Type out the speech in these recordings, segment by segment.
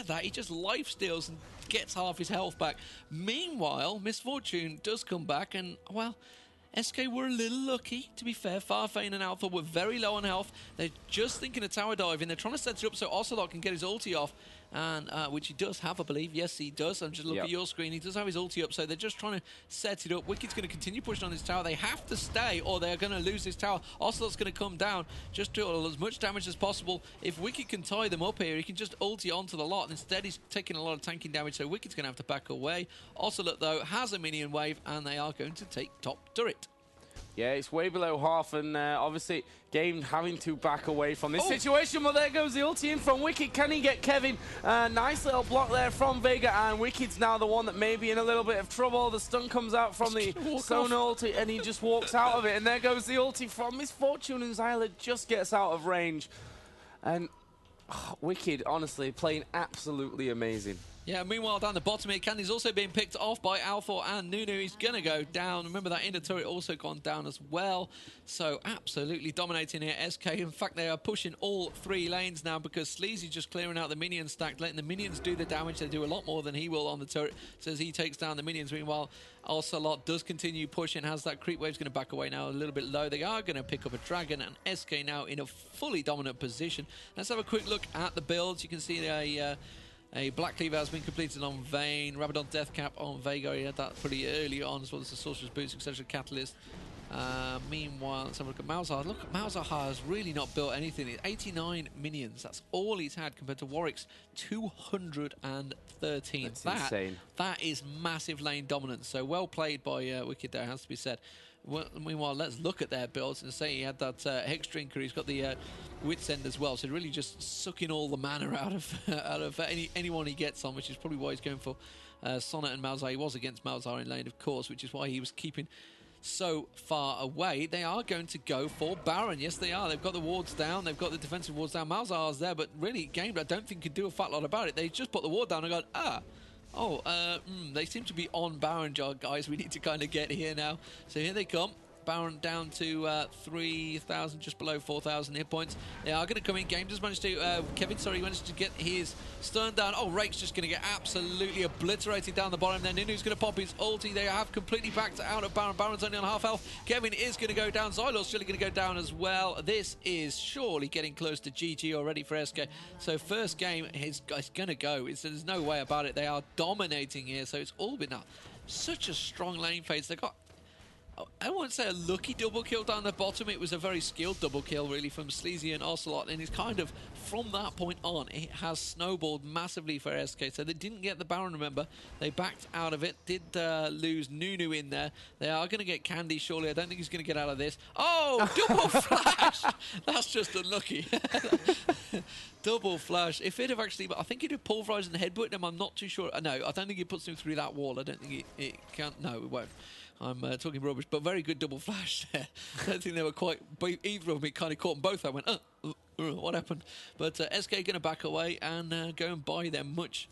at that. He just life steals and gets half his health back. Meanwhile, Misfortune does come back and, well, SK were a little lucky, to be fair. Farfane and Alpha were very low on health. They're just thinking of tower diving. They're trying to set it up so Ocelot can get his ulti off, and which he does have, I believe. Yes, he does. I'm just looking at your screen. He does have his ulti up, so they're just trying to set it up. Wicked's going to continue pushing on this tower. They have to stay, or they're going to lose this tower. Ocelot's going to come down, just do as much damage as possible. If Wicked can tie them up here, he can just ulti onto the lot. Instead, he's taking a lot of tanking damage, so Wicked's going to have to back away. Ocelot, though, has a minion wave, and they are going to take top turret. Yeah, it's way below half, and obviously Game having to back away from this situation. But there goes the ulti in from Wicked. Can he get Kevin? Nice little block there from Vega, and Wicked's now the one that may be in a little bit of trouble. The stun comes out from the Sona ulti, and he just walks out of it. And there goes the ulti from Misfortune, and Xyla just gets out of range. And Wicked, honestly, playing absolutely amazing. Yeah, meanwhile, down the bottom here, Candy's also being picked off by Alpha and Nunu. He's going to go down. Remember, that inner turret also gone down as well. So, absolutely dominating here, SK. In fact, they are pushing all three lanes now because Sleazy's just clearing out the minion stack, letting the minions do the damage. They do a lot more than he will on the turret, so as he takes down the minions. Meanwhile, Ocelot does continue pushing, has that creep wave's going to back away now a little bit low. They are going to pick up a dragon, and SK now in a fully dominant position. Let's have a quick look at the builds. You can see a Black Cleaver has been completed on Vayne. Rabadon Deathcap on Vega. He had that pretty early on, as well as the Sorcerer's Boots, etc. Catalyst. Meanwhile, let's have a look at Malzahar. Look, Malzahar has really not built anything. 89 minions. That's all he's had compared to Warwick's 213. That's insane. That is massive lane dominance. So well played by Wicked there, has to be said. Well, meanwhile, let's look at their builds and say he had that Hex Drinker. He's got the Wit's End as well. So really just sucking all the mana out of anyone he gets on, which is probably why he's going for Sonnet and Malzahar. He was against Malzahar in lane, of course, which is why he was keeping so far away. They are going to go for Baron. Yes, they are. They've got the wards down. They've got the defensive wards down. Malzahar's there, but really, Game, I don't think could do a fat lot about it. They just put the ward down and gone, they seem to be on Baron, guys. We need to kind of get here now. So here they come. Baron down to 3,000, just below 4,000 hit points. They are going to come in. Game does manage to, Kevin, sorry, he managed to get his stun down. Oh, Rake's just going to get absolutely obliterated down the bottom there. Nunu's going to pop his ulti. They have completely backed out of Baron. Baron's only on half health. Kevin is going to go down. Xylo's surely going to go down as well. This is surely getting close to GG already for SK. So first game is going to go. There's no way about it. They are dominating here. So it's all been now such a strong lane phase. They got, I won't say a lucky double kill down the bottom. It was a very skilled double kill, really, from Sleazy and Ocelot. And it's kind of, from that point on, it has snowballed massively for SK. So they didn't get the Baron, remember. They backed out of it. Did lose Nunu in there. They are going to get Candy, surely. I don't think he's going to get out of this. Oh, double flash! That's just unlucky. Double flash. If it have actually, I think he'd have pulverized and headbutted him. I'm not too sure. No, I don't think he puts him through that wall. I don't think it can't. No, it won't. I'm talking rubbish, but very good double flash there. I don't think they were quite, either of them, it kind of caught them both. I went, what happened? But SK going to back away and go and buy them much.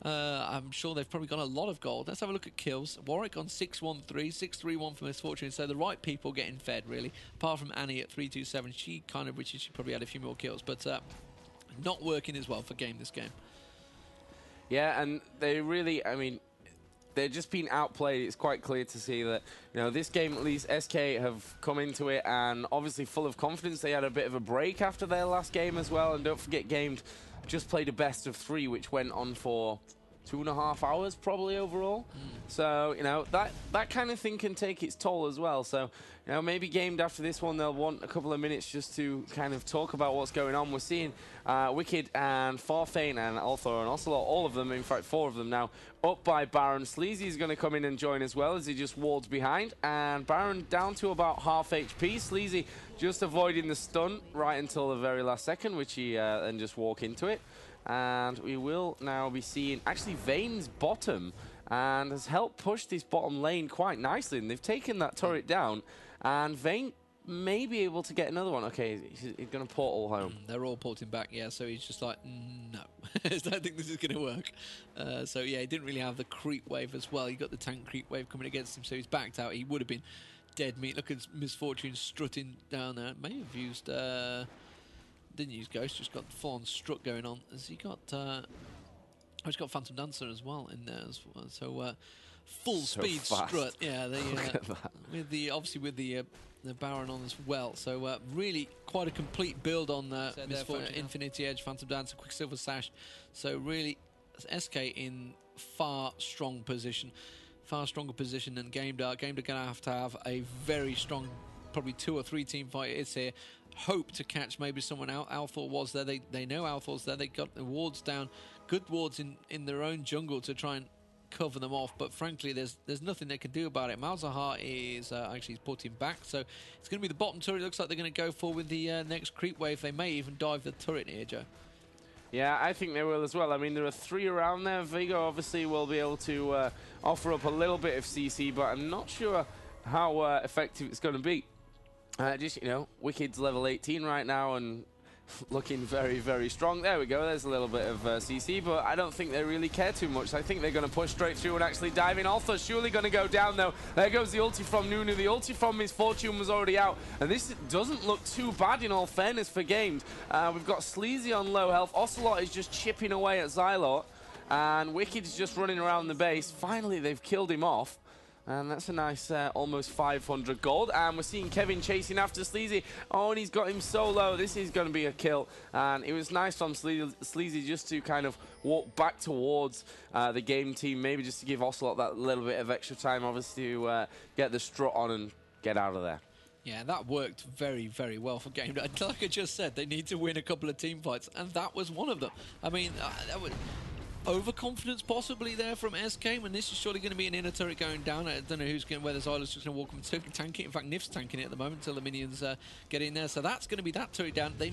I'm sure they've probably got a lot of gold. Let's have a look at kills. Warwick on 613, 631 for Misfortune. So the right people getting fed, really. Apart from Annie at 327. She kind of wishes she probably had a few more kills, but not working as well for Game this game. Yeah, and they really, I mean, they're just being outplayed. It's quite clear to see that, you know, this game at least SK have come into it and obviously full of confidence. They had a bit of a break after their last game as well, and don't forget Game just played a best of 3 which went on for 2.5 hours probably overall. So, you know, that kind of thing can take its toll as well. So, you know, maybe Gamed after this one, they'll want a couple of minutes just to kind of talk about what's going on. We're seeing Wicked and Farfane and Alpha and Ocelot, all of them, in fact 4 of them now, up by Baron. Sleazy's going to come in and join as well as he just wards behind. And Baron down to about half HP. Sleazy just avoiding the stun right until the very last second, which he then just walk into it. And we will now be seeing actually Vayne's bottom, and has helped push this bottom lane quite nicely, and they've taken that turret down, and Vayne may be able to get another one. Okay, he's going to portal home. They're all porting back, yeah, so he's just like, no, I don't think this is going to work. So yeah, he didn't really have the creep wave as well. He got the tank creep wave coming against him, so he's backed out. He would have been dead meat. Look at Misfortune strutting down there. May have used... didn't use Ghost, just got full-on strut going on. Has he got... He's got Phantom Dancer as well in there as well. So full So speed fast. strut. Yeah, Look at that. with the obviously with the Baron on as well. So really quite a complete build on Infinity Edge, Phantom Dancer, Quicksilver Sash. So really SK in far stronger position than Game Dark. Game Dark going to have a very strong, probably 2 or 3 team fight is here. Hope to catch maybe someone out. Althor was there. They know Althor's there. They got the wards down, good wards in their own jungle to try and cover them off. But frankly, there's nothing they can do about it. Malzahar is actually putting back, so it's going to be the bottom turret. It looks like they're going to go for with the next creep wave. They may even dive the turret here, Joe. Yeah, I think they will as well. I mean, there are 3 around there. Vigo obviously will be able to offer up a little bit of CC, but I'm not sure how effective it's going to be. Just, you know, Wicked's level 18 right now and looking very, very strong. There we go. There's a little bit of CC, but I don't think they really care too much. I think they're going to push straight through and actually dive in. Althor surely going to go down, though. There goes the ulti from Nunu. The ulti from Misfortune was already out, and this doesn't look too bad in all fairness for Games. We've got Sleazy on low health. Ocelot is just chipping away at Xylort, and Wicked's just running around the base. Finally, they've killed him off. And that's a nice almost 500 gold. And we're seeing Kevin chasing after Sleazy. Oh, and he's got him so low. This is going to be a kill. And it was nice from Sleazy just to kind of walk back towards the game team, maybe just to give Ocelot that little bit of extra time, obviously, to get the strut on and get out of there. Yeah, that worked very, very well for Game. Like I just said, they need to win a couple of team fights, and that was one of them. I mean, that would... overconfidence possibly there from SK, and this is surely going to be an inner turret going down. I don't know who's going, whether Xylo's just going to walk and tank it. In fact, Nif's tanking it at the moment until the minions get in there. So that's going to be that turret down. They're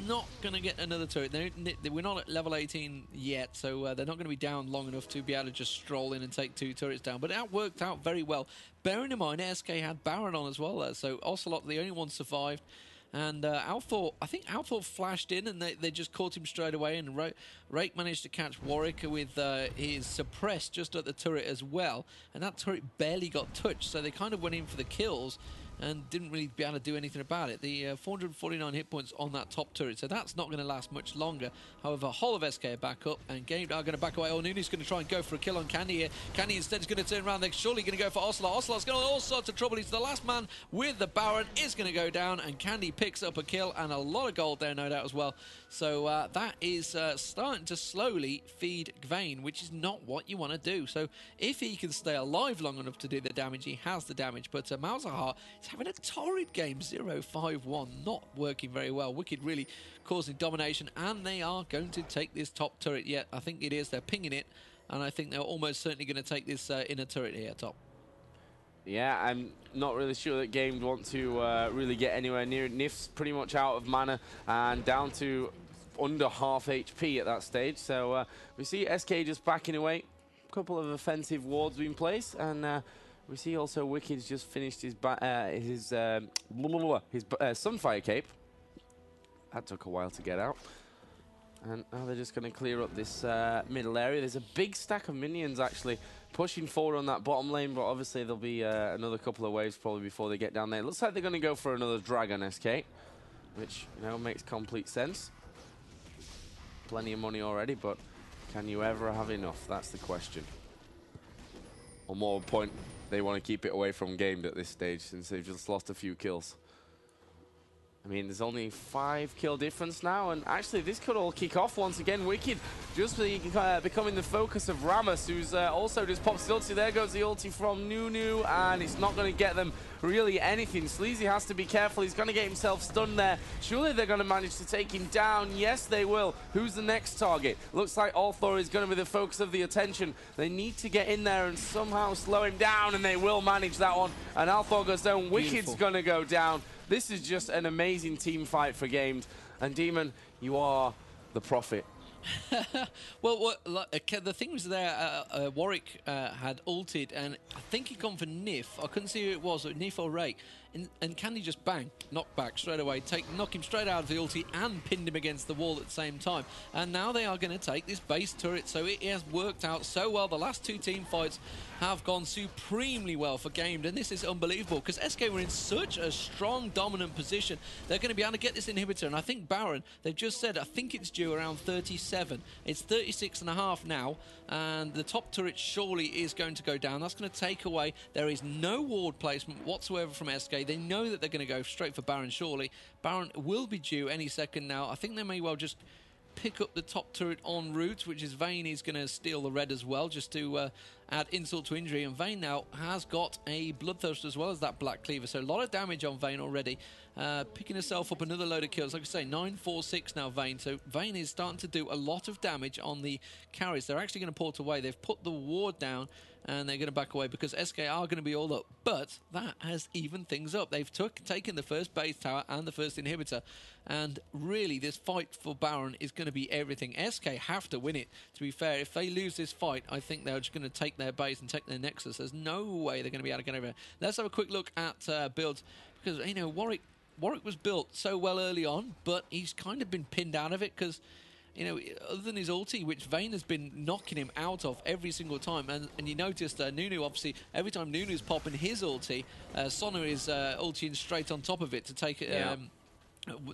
not going to get another turret. We're not at level 18 yet, so they're not going to be down long enough to be able to just stroll in and take 2 turrets down. But that worked out very well. Bearing in mind, SK had Baron on as well, so Ocelot, the only one survived. And Althor, I think Althor flashed in and they just caught him straight away, and Rake managed to catch Warwick with his suppress just at the turret as well, and that turret barely got touched, so they kind of went in for the kills and didn't really be able to do anything about it. The 449 hit points on that top turret, so that's not going to last much longer. However, whole of SK are back up, and Game are going to back away. Oh, Nunu's going to try and go for a kill on Candy here. Candy instead is going to turn around. They're surely going to go for Ocelot. Ocelot's got all sorts of trouble. He's the last man with the Baron, is going to go down, and Candy picks up a kill and a lot of gold there, no doubt, as well. So that is starting to slowly feed Gvane, which is not what you want to do. So if he can stay alive long enough to do the damage, he has the damage. But Malzahar is having a torrid game, 0-5-1, not working very well. Wicked really causing domination, and they are going to take this top turret yet. I think it is. They're pinging it, and I think they're almost certainly going to take this inner turret here top. Yeah, I'm not really sure that Game want to really get anywhere near it. Nif's pretty much out of mana and down to under half HP at that stage. So we see SK just backing away. A couple of offensive wards in place, and we see also Wicked's just finished his Sunfire Cape. That took a while to get out. And now they're just going to clear up this middle area. There's a big stack of minions actually pushing forward on that bottom lane, but obviously there'll be another couple of waves probably before they get down there. It looks like they're going to go for another Dragon SK, which, you know, makes complete sense. Plenty of money already, but can you ever have enough? That's the question. Or more point, they want to keep it away from Gamed at this stage since they've just lost a few kills. I mean, there's only 5 kill difference now, and actually this could all kick off once again. Wicked just becoming the focus of Rammus, who's also just popped the ulti. There goes the ulti from Nunu, and it's not going to get them really anything. Sleazy has to be careful. He's going to get himself stunned there. Surely they're going to manage to take him down. Yes, they will. Who's the next target? Looks like Althor is going to be the focus of the attention. They need to get in there and somehow slow him down, and they will manage that one. And Althor goes down. Wicked's going to go down. This is just an amazing team fight for Gamed. And Demon, you are the prophet. Well, the thing was there, Warwick had ulted, and I think he'd gone for Nif. I couldn't see who it was, Nif or Rake. And can he just bang, knock back straight away, knock him straight out of the ulti and pinned him against the wall at the same time. And now they are going to take this base turret, so it has worked out so well. The last two team fights have gone supremely well for Gamed, and this is unbelievable because SK were in such a strong, dominant position. They're going to be able to get this inhibitor, and I think Baron, they've just said, I think it's due around 37. It's 36.5 now, and the top turret surely is going to go down. That's going to take away. There is no ward placement whatsoever from SK. They know that they're going to go straight for Baron surely. Baron will be due any second now. I think they may well just pick up the top turret en route, which is Vayne is going to steal the red as well, just to add insult to injury. And Vayne now has got a Bloodthirst as well as that Black Cleaver, so a lot of damage on Vayne already. Picking herself up another load of kills. Like I say, 946 now Vayne, so Vayne is starting to do a lot of damage on the carries. They're actually going to port away. They've put the ward down and they're going to back away because SK are going to be all up. But that has evened things up. They've taken the first base tower and the first inhibitor, and really this fight for Baron is going to be everything. SK have to win it, to be fair. If they lose this fight, I think they're just going to take their base and take their Nexus. There's no way they're going to be able to get over it. Let's have a quick look at builds, because, you know, Warwick was built so well early on, but he's kind of been pinned out of it because, you know, other than his ulti, which Vayne has been knocking him out of every single time. And you noticed Nunu, obviously, every time Nunu's popping his ulti, Sona is ultiing straight on top of it to take it,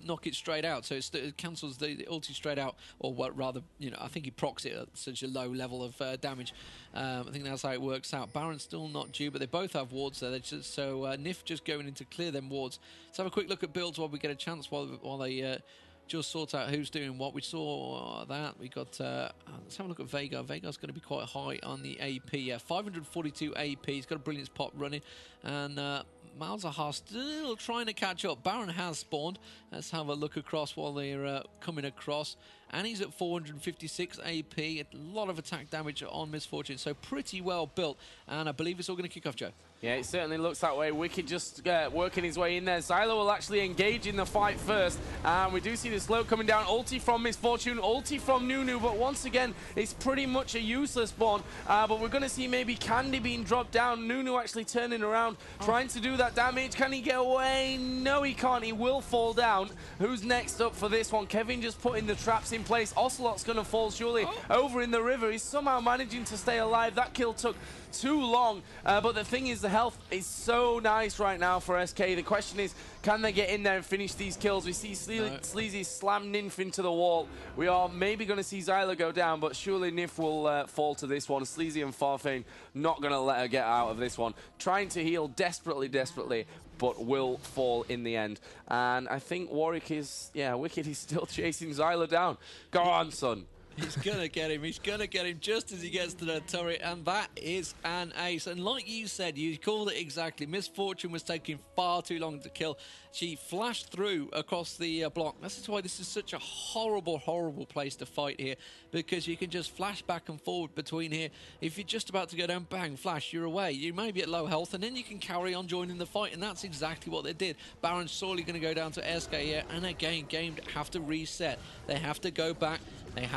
knock it straight out. So it cancels the ulti straight out, or what, rather, you know, I think he procs it at such a low level of damage. I think that's how it works out. Baron's still not due, but they both have wards there. So Nif just going in to clear them wards. Let's have a quick look at builds while we get a chance, while they just sort out who's doing what. We saw that. We got, let's have a look at Veigar. Veigar's going to be quite high on the AP. Yeah, 542 AP. He's got a Brilliance Pop running. And Malzahar still trying to catch up. Baron has spawned. Let's have a look across while they're coming across. And he's at 456 AP. A lot of attack damage on Misfortune. So pretty well built. And I believe it's all going to kick off, Joe. Yeah, it certainly looks that way. Wicked just working his way in there. Xylo will actually engage in the fight first. And we do see the slow coming down. Ulti from Misfortune, ulti from Nunu. But once again, it's pretty much a useless spawn. But we're going to see maybe Candy being dropped down. Nunu actually turning around, trying to do that damage. Can he get away? No, he can't. He will fall down. Who's next up for this one? Kevin just putting the traps in place. Ocelot's going to fall surely over in the river. He's somehow managing to stay alive. That kill took too long. But the thing is, the health is so nice right now for SK. The question is, can they get in there and finish these kills? We see Sleazy slam Ninf into the wall. We are maybe going to see Xylo go down, but surely Ninf will fall to this one. Sleazy and Farfane not going to let her get out of this one. Trying to heal desperately, but will fall in the end. And I think Warwick is, Wicked is still chasing Xylo down. Go on, son. He's going to get him. He's going to get him just as he gets to the turret, and that is an ace. And like you said, you called it exactly. Misfortune was taking far too long to kill. She flashed through across the block. That's why this is such a horrible, horrible place to fight here, because you can just flash back and forward between here. If you're just about to go down, bang, flash, you're away. You may be at low health, and then you can carry on joining the fight, and that's exactly what they did. Baron's sorely going to go down to SK here, and again, Game have to reset. They have to go back. They have